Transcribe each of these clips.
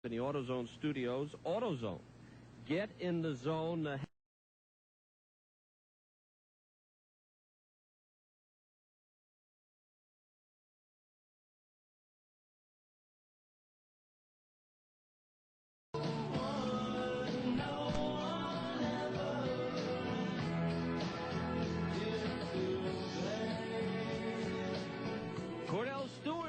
in the AutoZone studios. AutoZone. Get in the zone.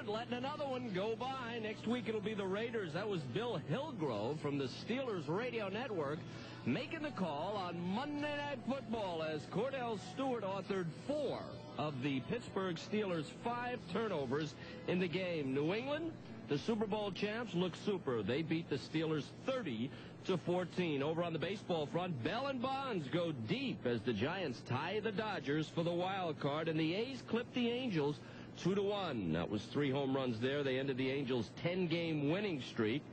Letting another one go by. Next week it'll be the Raiders. That was Bill Hillgrove from the Steelers Radio Network making the call on Monday Night Football as Cordell Stewart authored 4 of the Pittsburgh Steelers' 5 turnovers in the game. New England, the Super Bowl champs, look super. They beat the Steelers 30-14. Over on the baseball front, Bell and Bonds go deep as the Giants tie the Dodgers for the wild card, and the A's clip the Angels 2-1. That was 3 home runs there. They ended the Angels' 10-game winning streak.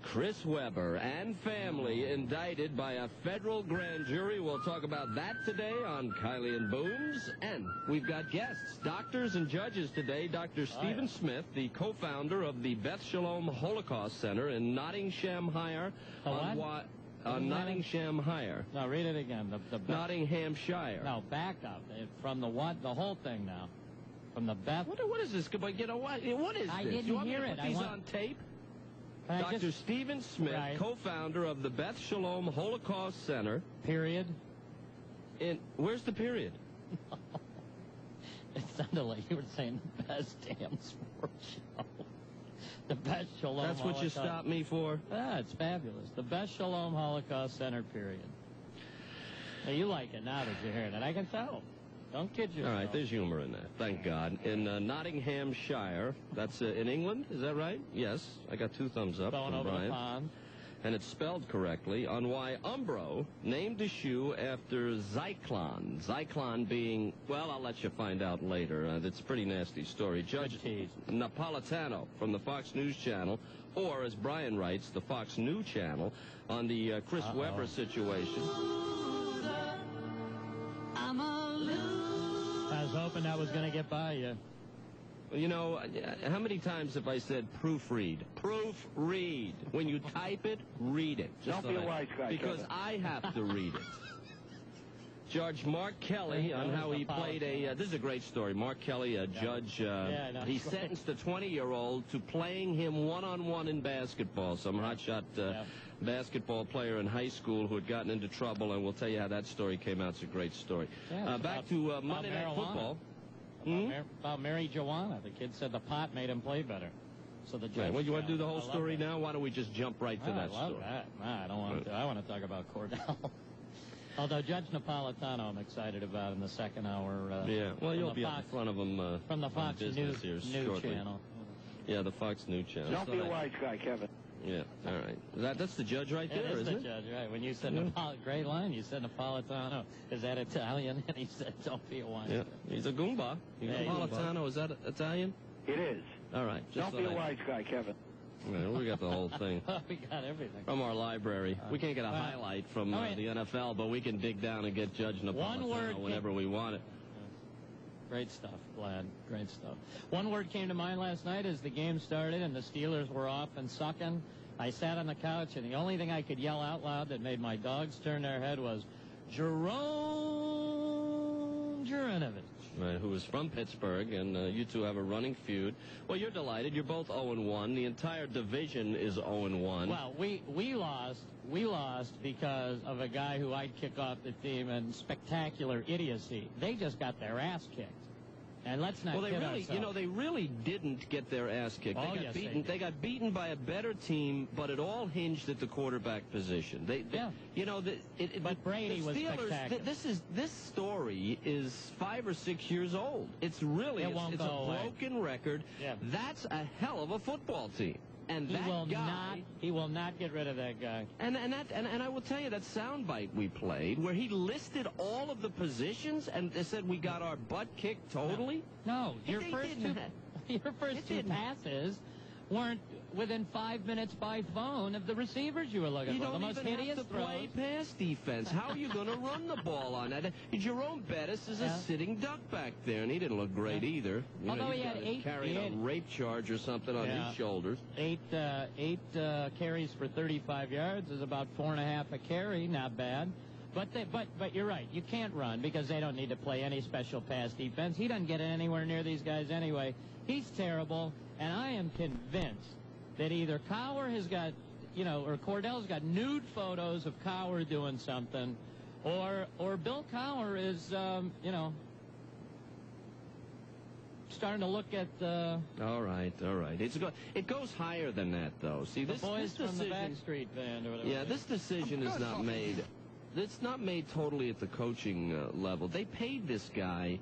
Chris Webber and family indicted by a federal grand jury. We'll talk about that today on Kiley and Booms. And we've got guests, doctors and judges today. Dr. Stephen Smith, the co-founder of the Beth Shalom Holocaust Center in Nottinghamshire. Nottinghamshire. No, read it again. Nottinghamshire. No, back up. From the what? The whole thing now. From the Beth. What is this? You know what? What is this? I didn't hear it. Put these on tape? Dr. Stephen Smith, right, co-founder of the Beth Shalom Holocaust Center. Period. Where's the period? It sounded like you were saying the best damn sports show. The Beth Shalom That's what Holocaust. You stopped me for? Ah, it's fabulous. The Beth Shalom Holocaust Center, period. Now, you like it now that you're hearing it. I can tell. Don't kid yourself. All right, there's humor in that. Thank God. In Nottinghamshire, that's in England, is that right? Yes, I got 2 thumbs up Going from over Brian. the pond. And it's spelled correctly on why Umbro named a shoe after Zyklon. Zyklon being, well, I'll let you find out later. It's a pretty nasty story. Judge Napolitano from the Fox News Channel, or as Brian writes, the Fox News Channel, on the Chris Webber situation. I was hoping that was going to get by you. You know, how many times have I said proofread? Proofread. When you type it, read it. Don't be a wise guy, because Kevin. I have to read it. Judge Mark Kelly on how he played this is a great story. Mark Kelly, a judge, he sentenced a 20-year-old to playing him one-on-one in basketball. Some hotshot basketball player in high school who had gotten into trouble, and we'll tell you how that story came out. It's a great story. Back to Monday Night Football. About Mary Joanna. The kid said the pot made him play better. So the judge. Well, you want to do the whole story now? Why don't we just jump right to that story? I love that. Nah, I don't want to. I want to talk about Cordell. Although Judge Napolitano, I'm excited about in the second hour. Yeah, well, you'll be up in front of him from the Fox News channel. Yeah, the Fox News channel. Don't be a wise guy, Kevin. Yeah, all right. That's the judge right there, isn't it? That's the judge, right. When you said great line, you said Napolitano. Is that Italian? And he said, don't be a wise guy. He's a Goomba. Napolitano, is that Italian? It is. All right. Don't be a wise guy, Kevin. Well, we got the whole thing. We got everything. From our library. We can't get a highlight from the NFL, but we can dig down and get Judge Napolitano whenever we want it. Great stuff, Glad. Great stuff. One word came to mind last night as the game started and the Steelers were off and sucking. I sat on the couch, and the only thing I could yell out loud that made my dogs turn their head was, Jerome Jurinovich. Right, who is from Pittsburgh, and you two have a running feud. Well, you're delighted. You're both 0-1. The entire division is 0-1. Well, we lost. We lost because of a guy who I'd kick off the team and spectacular idiocy. They just got their ass kicked. And let's not kid ourselves. They really didn't get their ass kicked. They got beaten by a better team, but it all hinged at the quarterback position. But Brady was spectacular. This story is 5 or 6 years old. It's really a broken record. Yeah. That's a hell of a football team. And he will not get rid of that guy. And I will tell you that soundbite we played where he listed all of the positions and they said we got our butt kicked totally. No, your first two passes weren't within 5 minutes by phone of the receivers you were looking for. The most hideous throws. Play pass defense. How are you going to run the ball on that? Jerome Bettis is a sitting duck back there, and he didn't look great either. Although he had carried a rape charge or something on his shoulders. Eight carries for 35 yards is about 4.5 a carry. Not bad. But you're right. You can't run because they don't need to play any special pass defense. He doesn't get anywhere near these guys anyway. He's terrible, and I am convinced that either Cowher has got, or Cordell's got nude photos of Cowher doing something, or Bill Cowher is, starting to look at the... All right. It goes higher than that, though. See, the boys from the Backstreet Band or whatever. Yeah, this decision is not made... It's not made totally at the coaching level. They paid this guy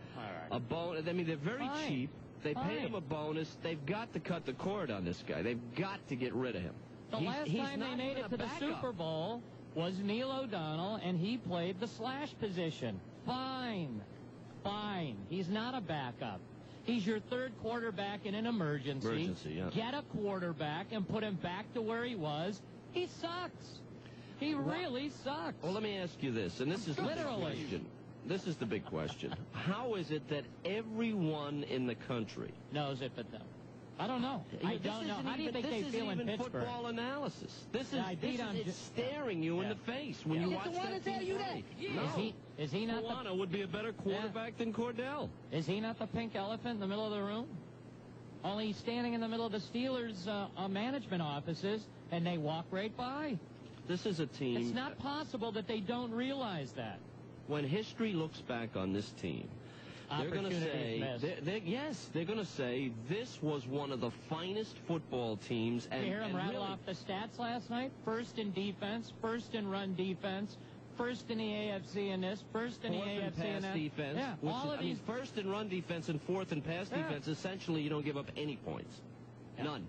a bonus. I mean, they're very cheap. They paid him a bonus. They've got to cut the cord on this guy. They've got to get rid of him. The last time they made it to the Super Bowl was Neil O'Donnell, and he played the slash position. Fine. He's not a backup. He's your third quarterback in an emergency. Get a quarterback and put him back to where he was. He sucks. He really sucks. Well, let me ask you this, and this is literally. This is the big question. How is it that everyone in the country knows it but them? I don't know. I don't know. How do you think they feel in Pittsburgh? Football analysis. This is staring you in the face when you watch that team play. No. Is he not Milano would be a better quarterback than Cordell. Is he not the pink elephant in the middle of the room? Only he's standing in the middle of the Steelers' management offices, and they walk right by. This is a team... It's not possible that they don't realize that. When history looks back on this team, they're going to say... they're going to say this was one of the finest football teams. Did you hear him rattle off the stats last night? First in defense, first in run defense, first in the AFC in this, first in the AFC in that. Defense, first in run defense and fourth in pass defense. Essentially, you don't give up any points. None.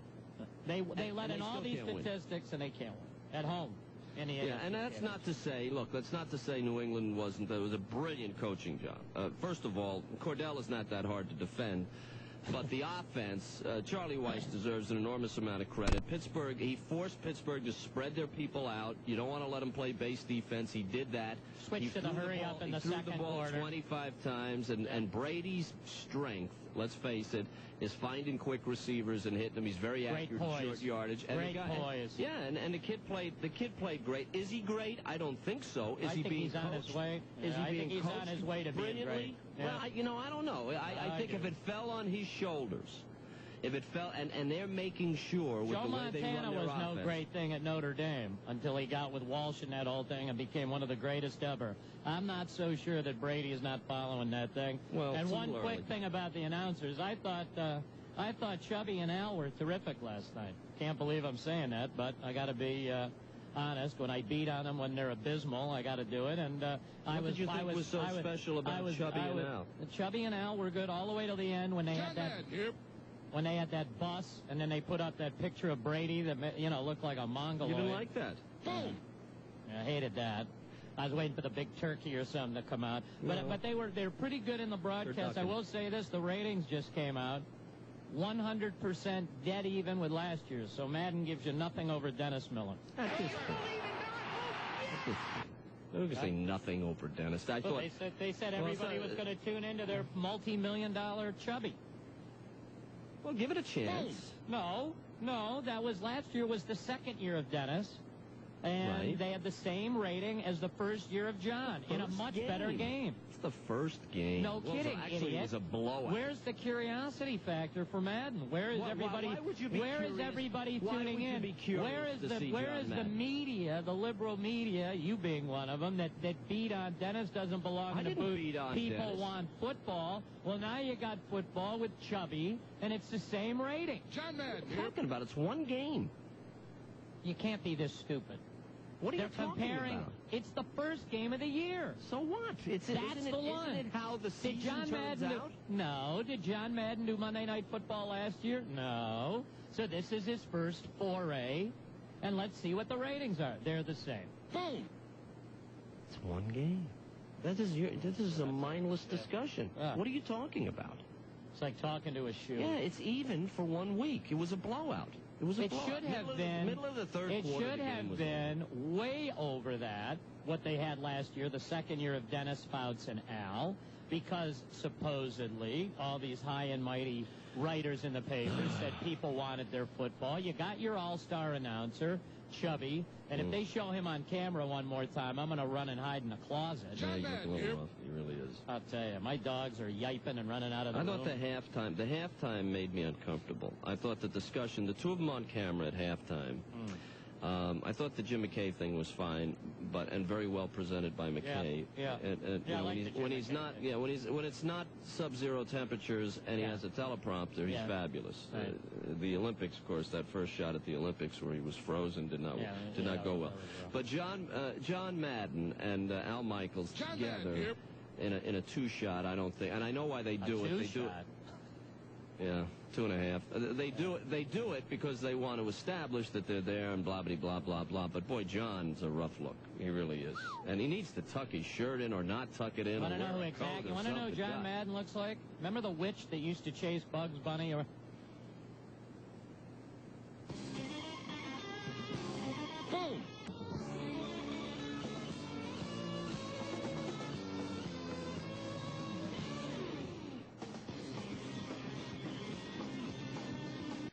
They let in all these statistics, and they can't win. At home. And that's not to say, that's not to say New England wasn't. It was a brilliant coaching job. First of all, Cordell is not that hard to defend. But the offense, Charlie Weiss deserves an enormous amount of credit. He forced Pittsburgh to spread their people out. You don't want to let them play base defense. He did that. Switched to the hurry up in the second quarter. He threw the ball 25 times, and Brady's strength, let's face it, is finding quick receivers and hitting them. He's very accurate in short yardage. Great poise. Yeah, and the kid played great. Is he great? I don't think so. Is he being coached? On his way. I think he's on his way to being great. Yeah. Well, I don't know. I think if it fell on his shoulders, if it fell, and they're making sure with the way they run their offense. Joe Montana was no great thing at Notre Dame until he got with Walsh and that whole thing and became one of the greatest ever. I'm not so sure that Brady is not following that thing. Well, and one quick thing about the announcers, I thought Chubby and Al were terrific last night. Can't believe I'm saying that, but I got to be honest. When I beat on them when they're abysmal, I got to do it. And what did you think was so special about Chubby and Al? Chubby and Al were good all the way to the end when they had that. When they had that bus, and then they put up that picture of Brady that looked like a Mongoloid. You didn't like that? Boom. I hated that. I was waiting for the big turkey or something to come out. But they're pretty good in the broadcast. I will say this: the ratings just came out. 100% dead even with last year's. So Maddon gives you nothing over Dennis Miller. At this point. I'm going to say nothing over Dennis. They said everybody was going to tune into their multi-million-dollar Chubby. Well, give it a chance. No. That was last year was the second year of Dennis. And they had the same rating as the first year of John in a much better game. It's the first game. No kidding, actually, idiot. It was a blowout. Where's the curiosity factor for Maddon? Where is everybody? Why would you be where is everybody tuning in? Where is the media, the liberal media, you being one of them, that beat on Dennis doesn't belong in the booth? People want football. Well, now you got football with Chubby, and it's the same rating. John Maddon. What are you talking about? It's one game. You can't be this stupid. What are you talking about? It's the first game of the year. So what? That's the one. Isn't it how the season turns out? No. Did John Maddon do Monday Night Football last year? No. So this is his first foray, and let's see what the ratings are. They're the same. Boom. It's one game. This is a mindless discussion. What are you talking about? It's like talking to a shoe. Yeah, it's even for 1 week. It was a blowout. It was a It blowout. should have been Middle of the third It quarter. should have been way over that, what they had last year, the second year of Dennis, Fouts, and Al, because supposedly all these high and mighty writers in the papers said people wanted their football. You got your all-star announcer, Chubby, and if they show him on camera one more time, I'm going to run and hide in the closet. Yeah, he looked a little rough. He really is. I'll tell you, my dogs are yiping and running out of the room. I thought the halftime made me uncomfortable. I thought the discussion, the two of them on camera at halftime, I thought the Jim McKay thing was fine, and very well presented by McKay. Yeah. When it's not sub-zero temperatures and he has a teleprompter, he's fabulous. Right. The Olympics, of course, that first shot at the Olympics where he was frozen did not go well. But John Maddon and Al Michaels together in a two-shot, I don't think, and I know why they do it. They do it. Yeah, 2.5. They do it because they want to establish that they're there and blah, blah, blah, blah, blah. But, boy, John's a rough look. He really is. And he needs to tuck his shirt in or not tuck it in. Want to know who John Maddon looks like? Remember the witch that used to chase Bugs Bunny